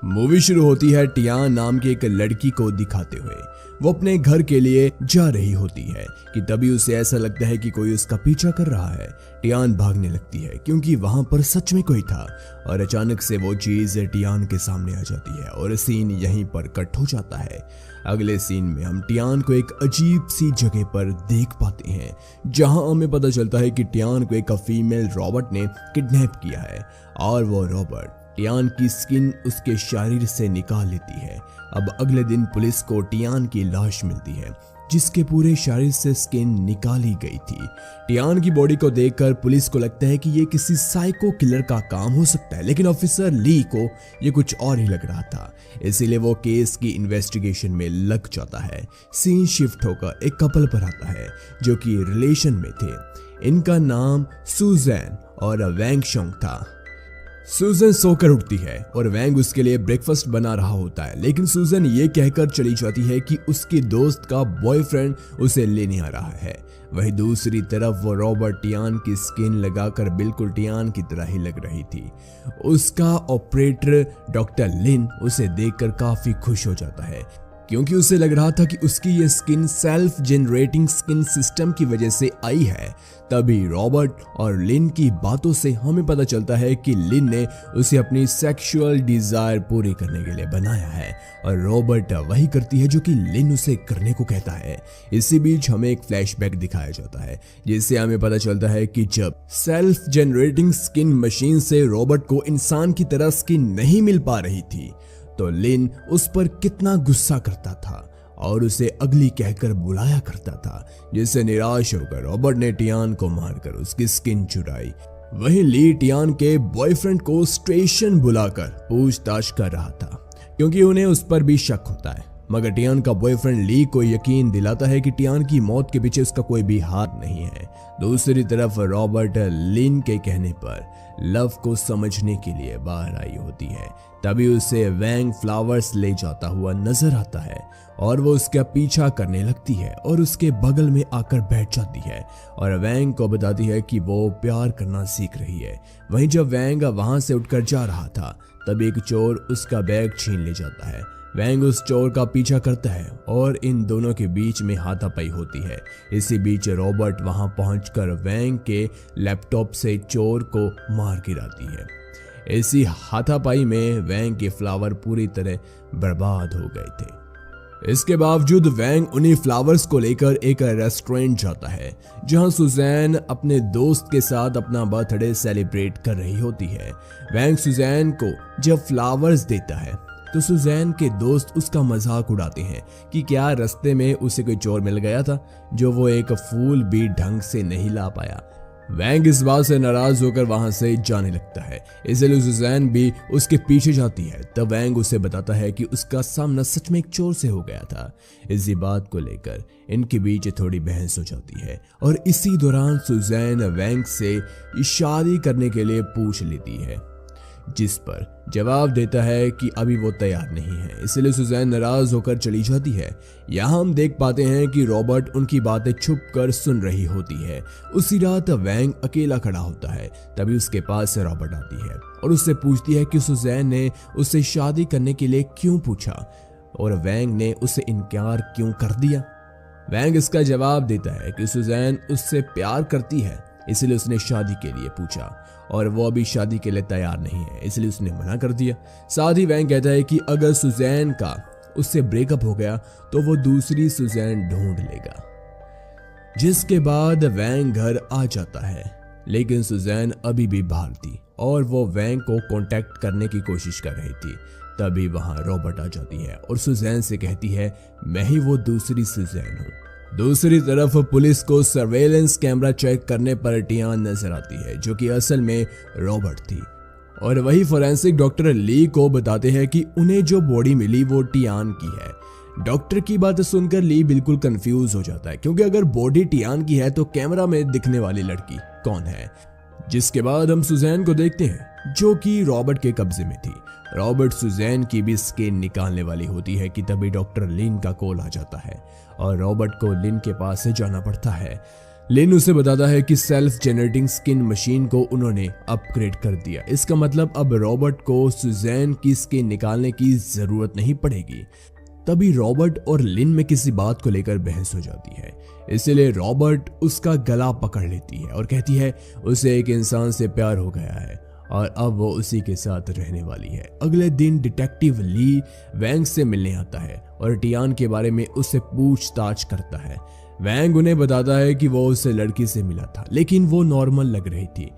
Movie शुरू होती है टियान नाम की एक लड़की को दिखाते हुए। वो अपने घर के लिए जा रही होती है कि तभी उसे ऐसा लगता है कि कोई उसका पीछा कर रहा है। टियान भागने लगती है क्योंकि वहां पर सच में कोई था और अचानक से वो चीज टियान के सामने आ जाती है और सीन यहीं पर कट हो जाता है। अगले सीन में हम टियान को एक अजीब सी जगह पर देख पाते हैं जहां हमें पता चलता है कि टियान को एक फीमेल रॉबर्ट ने किडनैप किया है और वो रॉबर्ट टियान की स्किन उसके शरीर से निकाल लेती है। अब अगले दिन पुलिस को टियान की लाश मिलती है जिसके पूरे शरीर से स्किन निकाली गई थी। टियान की बॉडी को देखकर पुलिस को लगता है कि ये किसी साइको किलर का काम हो सकता है, लेकिन ऑफिसर ली को ये कुछ और ही लग रहा था, इसीलिए वो केस की इन्वेस्टिगेशन में लग जाता है। सीन शिफ्ट होकर एक कपल पर आता है जो कि रिलेशन में थे। इनका नाम सुजैन और वैंग शोंग था। सुजन सोकर उठती है और वैंग उसके लिए ब्रेकफास्ट बना रहा होता है, लेकिन सुजन ये कहकर चली जाती है कि उसके दोस्त का बॉयफ्रेंड उसे लेने आ रहा है। वहीं दूसरी तरफ वो रॉबर्ट टियान की स्किन लगाकर बिल्कुल टियान की तरह ही लग रही थी। उसका ऑपरेटर डॉक्टर लिन उसे देखकर काफी खुश हो जाता है क्योंकि उसे लग रहा था कि उसकी ये skin self generating skin system की वजह से आई है। तभी रॉबर्ट और लिन की बातों से हमें पता चलता है कि लिन ने उसे अपनी सेक्सुअल डिजायर पूरी करने के लिए बनाया है और रॉबर्ट वही करती है जो कि लिन उसे करने को कहता है। इसी बीच हमें एक फ्लैशबैक दिखाया जाता है जिससे हमें पता चलता है कि जब सेल्फ जनरेटिंग स्किन मशीन से रॉबर्ट को इंसान की तरह स्किन नहीं मिल पा रही थी तो लिन उस पर कितना गुस्सा करता था और उसे अगली कहकर बुलाया करता था, जिससे निराश होकर रॉबर्ट ने टियान को मारकर उसकी स्किन चुराई। वहीं ली टियान के बॉयफ्रेंड को स्टेशन बुलाकर पूछताछ कर रहा था क्योंकि उन्हें उस पर भी शक होता है, मगर टियान का बॉयफ्रेंड ली को यकीन दिलाता है कि टियान की मौत के पीछे उसका कोई भी हाथ नहीं है। दूसरी तरफ रॉबर्ट लिन के कहने पर लव को समझने के लिए बाहर आई होती है। तभी उसे वैंग फ्लावर्स ले जाता हुआ नजर आता है और वो उसका पीछा करने लगती है और उसके बगल में आकर बैठ जाती है और वैंग को बताती है कि वो प्यार करना सीख रही है। वहीं जब वैंग वहां से उठकर जा रहा था तब एक चोर उसका बैग छीन ले जाता है। वैंग उस चोर का पीछा करता है और इन दोनों के बीच में हाथापाई होती है। इसी बीच रॉबर्ट वहां पहुंचकर वैंग के लैपटॉप से चोर को मार गिराती है। इसी हाथापाई में वैंग के फ्लावर पूरी तरह बर्बाद हो गए थे। इसके बावजूद वैंग उन्हीं फ्लावर्स को लेकर एक रेस्टोरेंट जाता है जहां सुजैन अपने दोस्त के साथ अपना बर्थडे सेलिब्रेट कर रही होती है। वैंग सुजैन को जब फ्लावर्स देता है तो सुजैन के दोस्त उसका मजाक उड़ाते हैं कि क्या रास्ते में उसे कोई चोर मिल गया था जो वो एक फूल भी ढंग से नहीं ला पाया। वैंग इस बात से नाराज होकर वहां से जाने लगता है, इसलिए सुजैन भी उसके पीछे जाती है। तब वैंग उसे बताता है कि उसका सामना सच में एक चोर से हो गया था। इसी बात को लेकर इनके बीच थोड़ी बहस हो जाती है और इसी दौरान सुजैन वैंग से शादी करने के लिए पूछ लेती है, जिस पर जवाब देता है कि अभी वो तैयार नहीं है, इसलिए सुजैन नाराज होकर चली जाती है। यहाँ हम देख पाते हैं कि रॉबर्ट उनकी बातें छुप कर सुन रही होती है। उसी रात वैंग अकेला खड़ा होता है, तभी उसके पास से रॉबर्ट आती है और उससे पूछती है कि सुजैन ने उससे शादी करने के लिए क्यों पूछा और वैंग ने उसे इनकार क्यों कर दिया। वैंग इसका जवाब देता है कि सुजैन उससे प्यार करती है, इसलिए उसने शादी के लिए पूछा और वो अभी शादी के लिए तैयार नहीं है, इसलिए उसने मना कर दिया। साथ ही वैंग कहता है कि अगर सुजैन का उससे ब्रेकअप हो गया तो वो दूसरी सुजैन ढूंढ लेगा। जिसके बाद वैंग घर आ जाता है, लेकिन सुजैन अभी भी बाहर थी और वो वैंग को कांटेक्ट करने की कोशिश कर रही थी। तभी वहां रॉबर्ट आ जाती है और सुजैन से कहती है, मैं ही वो दूसरी सुजैन हूँ। दूसरी तरफ पुलिस को सर्वेलेंस कैमरा चेक करने पर टियान नजर आती है जो कि असल में रॉबर्ट थी और वही फोरेंसिक डॉक्टर ली को बताते हैं कि उन्हें जो बॉडी मिली वो टियान की है। डॉक्टर की बात सुनकर ली बिल्कुल कंफ्यूज हो जाता है क्योंकि अगर बॉडी टियान की है तो कैमरा में दिखने वाली लड़की कौन है। जिसके बाद हम सुजैन को देखते हैं जो कि रॉबर्ट के कब्जे में थी। रॉबर्ट सुजैन की भी स्किन निकालने वाली होती है कि तभी डॉक्टर लिन का कॉल आ जाता है और रॉबर्ट को लिन के पास से जाना पड़ता है। लिन उसे बताता है कि सेल्फ जनरेटिंग स्किन मशीन को उन्होंने अपग्रेड कर दिया। इसका मतलब अब रॉबर्ट को सुजैन की स्किन निकालने की जरूरत नहीं पड़ेगी। तभी रॉबर्ट और लिन में किसी बात को लेकर बहस हो जाती है। इसलिए रॉबर्ट उसका गला पकड़ लेती है और कहती है उसे एक इंसान से प्यार हो गया है और अब वो उसी के साथ रहने वाली है। अगले दिन डिटेक्टिव ली वैंग से मिलने आता है और टियान के बारे में उससे पूछताछ करता है। वैंग उन्हें बताता है कि वो उस लड़की से मिला था, लेकिन वो नॉर्मल लग रही थी।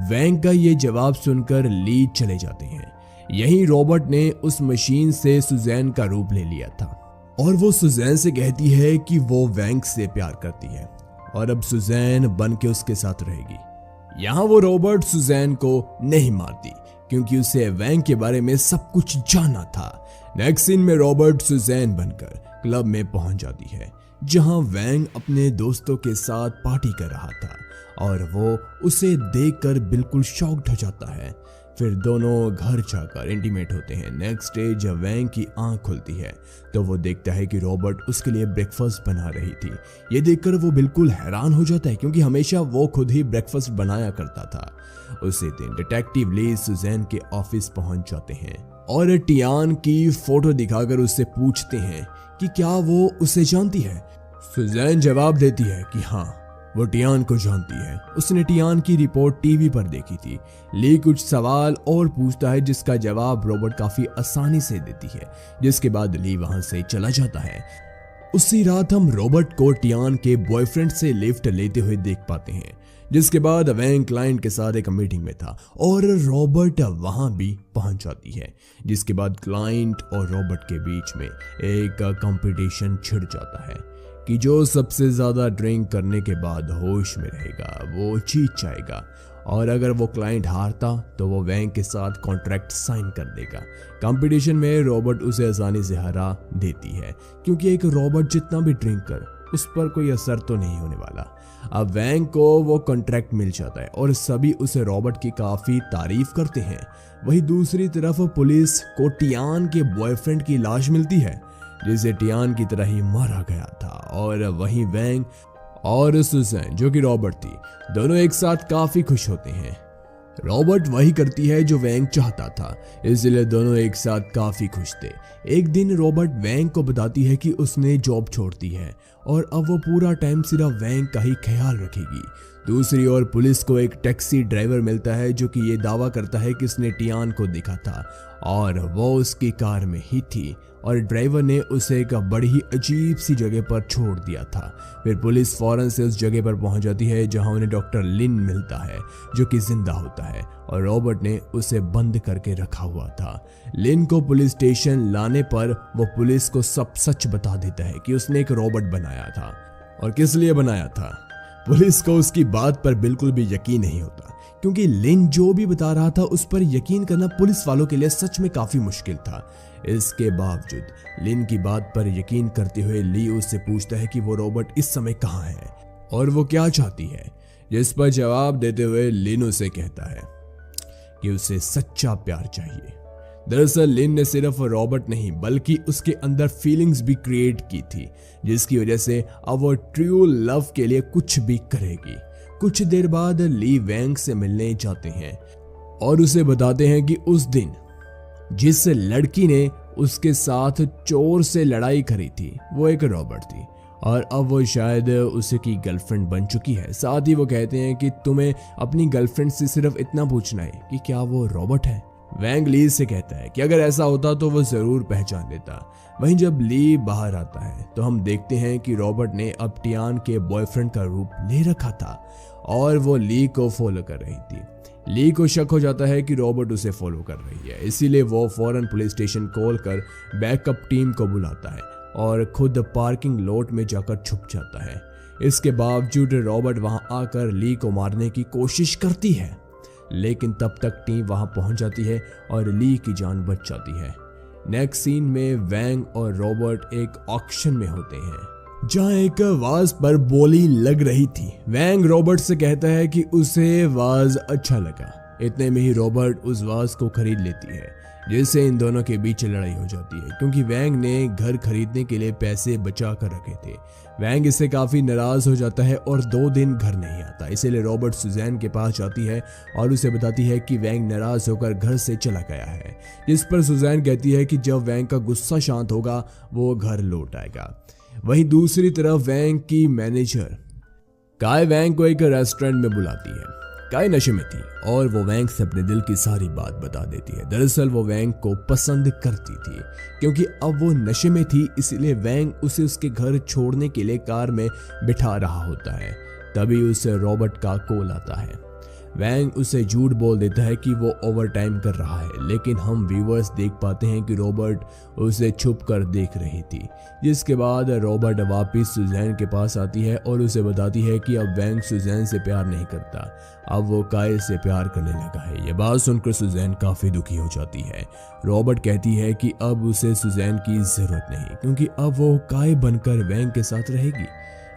वैंग का ये जवाब सुनकर ली चले जाते हैं। यहीं रॉबर्ट ने उस मशीन से सुजैन का रूप ले लिया था और वो सुजैन से कहती है कि वो वैंग से प्यार करती है और अब सुजैन बन के उसके साथ रहेगी। यहाँ वो रॉबर्ट सुजैन को नहीं मारती क्योंकि उसे वैंग के बारे में सब कुछ जानना था। नेक्स्ट सीन में रॉबर्ट सुजैन बनकर क्लब में पहुंच जाती है जहां वैंग अपने दोस्तों के साथ पार्टी कर रहा था और वो उसे देखकर बिल्कुल शॉक्ड हो जाता है। फिर दोनों घर जाकर इंटीमेट होते हैं। नेक्स्ट डे जब वैंग की आंख खुलती है तो वो देखता है कि रॉबर्ट उसके लिए ब्रेकफास्ट बना रही थी। ये देखकर वो बिल्कुल हैरान हो जाता है क्योंकि हमेशा वो खुद ही ब्रेकफास्ट बनाया करता था। उसी दिन डिटेक्टिव ली सुजैन के ऑफिस पहुंच जाते हैं और टियान की फोटो दिखाकर उससे पूछते हैं कि क्या वो उसे जानती है। सुजैन जवाब देती है कि हाँ, वो टियान को जानती है। उसने टियान की रिपोर्ट टीवी पर देखी थी। ली कुछ सवाल और पूछता है जिसका जवाब रॉबर्ट काफी आसानी से देती है, जिसके बाद ली वहां से चला जाता है। उसी रात हम रॉबर्ट को टियान के बॉयफ्रेंड से लिफ्ट लेते हुए देख पाते हैं, जिसके बाद वैंग क्लाइंट के साथ एक मीटिंग में था और रॉबर्ट वहां भी पहुंच जाती है। जिसके बाद क्लाइंट और रॉबर्ट के बीच में एक कंपटीशन छिड़ जाता है कि जो सबसे ज्यादा ड्रिंक करने के बाद होश में रहेगा वो जीत जाएगा और अगर वो क्लाइंट हारता तो वो वैंग के साथ कॉन्ट्रैक्ट साइन कर देगा। कंपटीशन में रॉबर्ट उसे आसानी से हरा देती है क्योंकि एक रॉबर्ट जितना भी ड्रिंक कर उस पर कोई असर तो नहीं होने वाला। अब वैंग को वो कॉन्ट्रैक्ट मिल जाता है और सभी उसे रॉबर्ट की काफी तारीफ करते हैं। वहीं दूसरी तरफ पुलिस को टियान के बॉयफ्रेंड की लाश मिलती है जिसे टियान की तरह ही मारा गया था और वहीं वैंग और सुजैन जो कि रॉबर्ट थी दोनों एक साथ काफी खुश होते हैं। रॉबर्ट वही करती है जो वैंग चाहता था, इसलिए दोनों एक साथ काफी खुश थे। एक दिन रॉबर्ट वैंग को बताती है कि उसने जॉब छोड़ दी है और अब वो पूरा टाइम सिर्फ वैंग का ही ख्याल रखेगी। दूसरी ओर पुलिस को एक टैक्सी ड्राइवर मिलता है जो कि ये दावा करता है कि उसने टियान को देखा था और वो उसकी कार में ही थी और ड्राइवर ने उसे एक बड़ी ही अजीब सी जगह पर छोड़ दिया था। फिर पुलिस फौरन से उस जगह पर पहुंच जाती है जहां उन्हें डॉक्टर लिन मिलता है जो कि जिंदा होता है और रॉबर्ट ने उसे बंद करके रखा हुआ था। लिन को पुलिस स्टेशन लाने पर वो पुलिस को सब सच बता देता है कि उसने एक रॉबर्ट बनाया था और किस लिए बनाया था। पुलिस को उसकी बात पर बिल्कुल भी यकीन नहीं होता क्योंकि लिन जो भी बता रहा था उस पर यकीन करना पुलिस वालों के लिए सच में काफी मुश्किल था। इसके बावजूद लिन की बात पर यकीन करते हुए ली उससे पूछता है कि वो रॉबर्ट इस समय कहाँ है और वो क्या चाहती है, जिस पर जवाब देते हुए लिन उसे कहता है कि उसे सच्चा प्यार चाहिए। दरअसल लिन ने सिर्फ रॉबर्ट नहीं बल्कि उसके अंदर फीलिंग्स भी क्रिएट की थी जिसकी वजह से अब वो ट्रू लव के लिए कुछ भी करेगी। कुछ देर बाद ली वैंग से मिलने जाते हैं और उसे बताते हैं कि उस दिन जिस लड़की ने उसके साथ चोर से लड़ाई करी थी वो एक रॉबर्ट थी और अब वो शायद उसकी गर्लफ्रेंड बन चुकी है। साथ ही वो कहते हैं कि तुम्हें अपनी गर्लफ्रेंड से सिर्फ इतना पूछना है कि क्या वो रॉबर्ट है। वैंग ली से कहता है कि अगर ऐसा होता तो वो जरूर पहचान लेता। वहीं जब ली बाहर आता है तो हम देखते हैं कि रॉबर्ट ने अब टियान के बॉयफ्रेंड का रूप ले रखा था और वो ली को फॉलो कर रही थी। ली को शक हो जाता है कि रॉबर्ट उसे फॉलो कर रही है, इसीलिए वो फौरन पुलिस स्टेशन कॉल कर बैकअप टीम को बुलाता है और खुद पार्किंग लॉट में जाकर छुप जाता है। इसके बावजूद रॉबर्ट वहां आकर ली को मारने की कोशिश करती है, लेकिन तब तक टीम वहां पहुंच जाती है और ली की जान बच जाती है। नेक्स्ट सीन में वैंग और रॉबर्ट एक ऑक्शन में होते हैं जहां एक वाज पर बोली लग रही थी। वैंग रॉबर्ट से कहता है कि उसे वाज अच्छा लगा, इतने में ही रॉबर्ट उस वाज को खरीद लेती है, जिससे इन दोनों के बीच लड़ाई हो जाती है क्योंकि वैंग ने घर खरीदने के लिए पैसे बचा कर रखे थे। वैंग इससे काफी नाराज हो जाता है और 2 दिन घर नहीं आता। इसीलिए रॉबर्ट सुजैन के पास जाती है और उसे बताती है कि वैंग नाराज होकर घर से चला गया है, जिस पर सुजैन कहती है कि जब वैंग का गुस्सा शांत होगा वो घर लौट आएगा। वहीं दूसरी तरफ वैंग की मैनेजर काय वैंग को एक रेस्टोरेंट में बुलाती है। काय नशे में थी और वो वैंग से अपने दिल की सारी बात बता देती है। दरअसल वो वैंग को पसंद करती थी, क्योंकि अब वो नशे में थी, इसलिए वैंग उसे उसके घर छोड़ने के लिए कार में बिठा रहा होता है। तभी उसे रॉबर्ट का कॉल आता है। वैंग उसे झूठ बोल देता है कि वो ओवर टाइम कर रहा है, लेकिन हम व्यूअर्स देख पाते हैं कि रॉबर्ट उसे छुप कर देख रही थी। जिसके बाद रॉबर्ट वापस सुजैन के पास आती है और उसे बताती है कि अब वैंग सुजैन से प्यार नहीं करता, अब वो काय से प्यार करने लगा है। ये बात सुनकर सुजैन काफी दुखी हो जाती है। रॉबर्ट कहती है कि अब उसे सुजैन की जरूरत नहीं, क्योंकि अब वो काय बनकर वैंग के साथ रहेगी।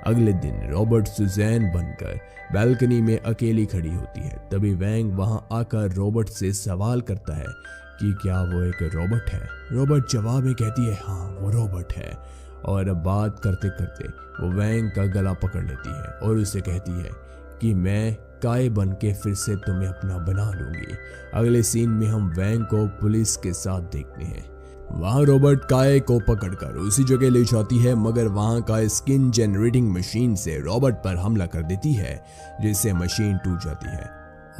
अगले दिन रॉबर्ट सुजैन बनकर बालकनी में अकेली खड़ी होती है। तभी वैंग वहां आकर रॉबर्ट से सवाल करता है कि क्या वो एक रॉबोट है। रॉबर्ट जवाब में कहती है हाँ वो रॉबर्ट है, और बात करते करते वो वैंग का गला पकड़ लेती है और उसे कहती है कि मैं काय बन के फिर से तुम्हें अपना बना लूंगी। अगले सीन में हम वैंग को पुलिस के साथ देखते हैं। वहां रॉबर्ट काय को पकड़कर उसी जगह ले जाती है, मगर वहां का स्किन जनरेटिंग मशीन से रॉबर्ट पर हमला कर देती है, जिससे मशीन टूट जाती है।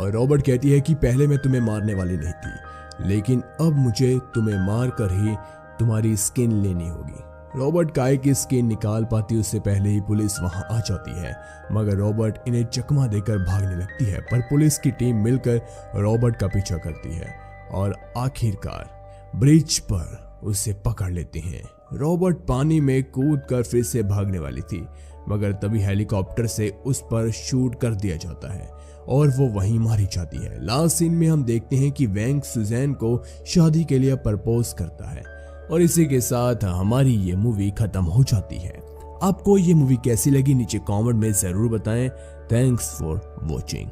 और रॉबर्ट कहती है कि पहले मैं तुम्हें मारने वाली नहीं थी, लेकिन अब मुझे तुम्हें मार कर ही तुम्हारी स्किन लेनी होगी। रॉबर्ट काय की स्किन निकाल पाती उससे पहले ही पुलिस वहां आ जाती है, मगर रॉबर्ट इन्हें चकमा देकर भागने लगती है। पर पुलिस की टीम मिलकर रॉबर्ट का पीछा करती है और आखिरकार ब्रिज पर उसे पकड़ लेते हैं। रॉबर्ट पानी में कूदकर फिर से भागने वाली थी, मगर तभी हेलीकॉप्टर से उस पर शूट कर दिया जाता है और वो वहीं मारी जाती है। लास्ट सीन में हम देखते हैं कि वैंग सुजैन को शादी के लिए प्रपोज करता है और इसी के साथ हमारी ये मूवी खत्म हो जाती है। आपको ये मूवी कैसी लगी नीचे कमेंट में जरूर बताएं। Thanks for watching.